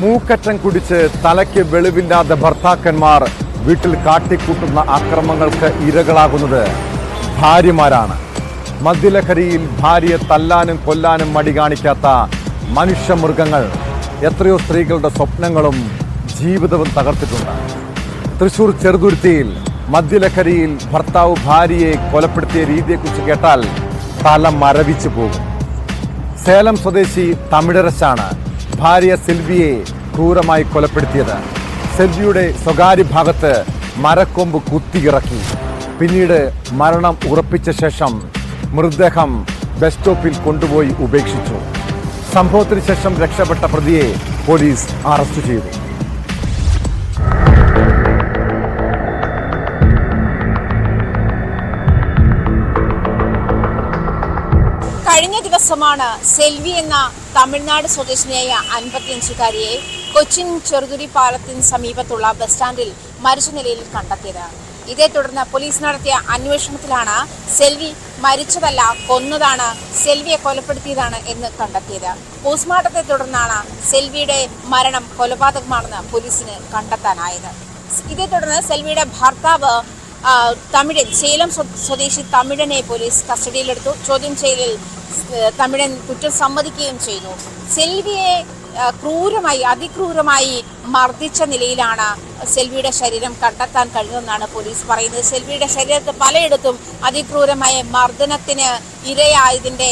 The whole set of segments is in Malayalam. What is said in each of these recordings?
മൂക്കറ്റം കുടിച്ച് തലയ്ക്ക് വെളിവില്ലാതെ ഭർത്താക്കന്മാർ വീട്ടിൽ കാട്ടിക്കൂട്ടുന്ന അക്രമങ്ങൾക്ക് ഇരകളാകുന്നത് ഭാര്യമാരാണ്. മദ്യലഹരിയിൽ ഭാര്യയെ തല്ലാനും കൊല്ലാനും മടി കാണിക്കാത്ത മനുഷ്യമൃഗങ്ങൾ എത്രയോ സ്ത്രീകളുടെ സ്വപ്നങ്ങളും ജീവിതവും തകർത്തിട്ടുണ്ട്. തൃശൂർ ചെറുതുരുത്തിയിൽ മദ്യലഹരിയിൽ ഭർത്താവ് ഭാര്യയെ കൊലപ്പെടുത്തിയ രീതിയെക്കുറിച്ച് കേട്ടാൽ തല മരവിച്ചു പോകും. സേലം സ്വദേശി തമിഴരശാണ് ഭാര്യ സെൽവിയെ ക്രൂരമായി കൊലപ്പെടുത്തിയത്. സെൽവിയുടെ സ്വകാര്യ ഭാഗത്ത് മരക്കൊമ്പ് കുത്തിയിറക്കി. പിന്നീട് മരണം ഉറപ്പിച്ച ശേഷം മൃതദേഹം ബസ് സ്റ്റോപ്പിൽ കൊണ്ടുപോയി ഉപേക്ഷിച്ചു. സംഭവത്തിന് ശേഷം രക്ഷപ്പെട്ട പ്രതിയെ പോലീസ് അറസ്റ്റ് ചെയ്തു. കഴിഞ്ഞ ദിവസമാണ് സെൽവി എന്ന തമിഴ്നാട് സ്വദേശിനിയായ 55-കാരിയെ കൊച്ചിൻ ചെറുതുരി പാലത്തിന് സമീപത്തുള്ള ബസ് സ്റ്റാൻഡിൽ മരിച്ച നിലയിൽ കണ്ടെത്തിയത്. ഇതേ തുടർന്ന് പോലീസ് നടത്തിയ അന്വേഷണത്തിലാണ് സെൽവി മരിച്ചതല്ല, കൊന്നതാണ്, സെൽവിയെ കൊലപ്പെടുത്തിയതാണ് എന്ന് കണ്ടെത്തിയത്. പോസ്റ്റ്മോർട്ടത്തെ തുടർന്നാണ് സെൽവിയുടെ മരണം കൊലപാതകമാണെന്ന് പോലീസിന് കണ്ടെത്താനായത്. ഇതേ തുടർന്ന് സെൽവിയുടെ ഭർത്താവ് തമിഴൻ, സേലം സ്വദേശി തമിഴനെ പോലീസ് കസ്റ്റഡിയിലെടുത്തു. ചോദ്യം ചെയ്യലിൽ തമിഴൻ കുറ്റം സമ്മതിക്കുകയും ചെയ്തു. സെൽവിയെ അതിക്രൂരമായി മർദ്ദിച്ച നിലയിലാണ് സെൽവിയുടെ ശരീരം കണ്ടെത്താൻ കഴിഞ്ഞതെന്നാണ് പോലീസ് പറയുന്നത്. സെൽവിയുടെ ശരീരത്ത് പലയിടത്തും അതിക്രൂരമായ മർദ്ദനത്തിന് ഇരയായതിൻ്റെ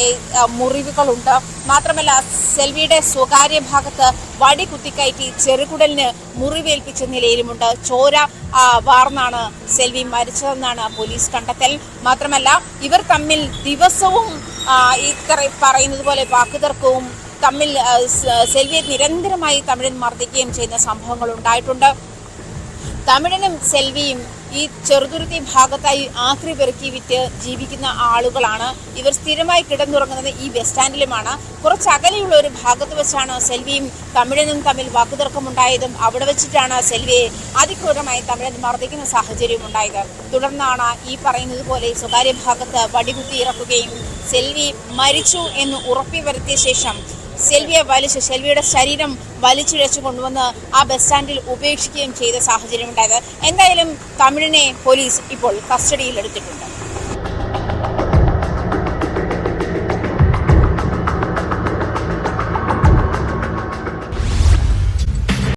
മുറിവുകളുണ്ട്. മാത്രമല്ല സെൽവിയുടെ സ്വകാര്യ ഭാഗത്ത് വടി കുത്തിക്കയറ്റി ചെറുകുടലിന് മുറിവേൽപ്പിച്ച നിലയിലുമുണ്ട്. ചോര വാർന്നാണ് സെൽവി മരിച്ചതെന്നാണ് പോലീസ് കണ്ടെത്തൽ. മാത്രമല്ല ഇവർ തമ്മിൽ ദിവസവും പറയുന്നത് പോലെ വാക്കുതർക്കവും തമ്മിൽ സെൽവിയെ നിരന്തരമായി തമിഴൻ മർദ്ദിക്കുകയും ചെയ്യുന്ന സംഭവങ്ങൾ ഉണ്ടായിട്ടുണ്ട്. തമിഴനും സെൽവിയും ഈ ചെറുതുരുത്തി ഭാഗത്തായി ആക്രി പെറുക്കി വിറ്റ് ജീവിക്കുന്ന ആളുകളാണ്. ഇവർ സ്ഥിരമായി കിടന്നുറങ്ങുന്നത് ഈ ബസ് സ്റ്റാൻഡിലുമാണ്. കുറച്ച് അകലെയുള്ള ഒരു ഭാഗത്ത് വെച്ചാണ് സെൽവിയും തമിഴനും തമ്മിൽ വാക്കുതർക്കമുണ്ടായതും അവിടെ വെച്ചിട്ടാണ് സെൽവിയെ അതിക്രൂരമായി തമിഴൻ മർദ്ദിക്കുന്ന സാഹചര്യം ഉണ്ടായത്. തുടർന്നാണ് ഈ പറയുന്നത് പോലെ സ്വകാര്യ ഭാഗത്ത് വടികുത്തി ഇറക്കുകയും സെൽവി മരിച്ചു എന്ന് ഉറപ്പുവരുത്തിയ ശേഷം സെൽവിയുടെ ശരീരം വലിച്ചിഴച്ചു കൊണ്ടുവന്ന് ആ ബസ് സ്റ്റാൻഡിൽ ഉപേക്ഷിക്കുകയും ചെയ്ത സാഹചര്യം ഉണ്ടായത്. എന്തായാലും തമിഴിനെ പോലീസ് ഇപ്പോൾ കസ്റ്റഡിയിലെടുത്തിട്ടുണ്ട്.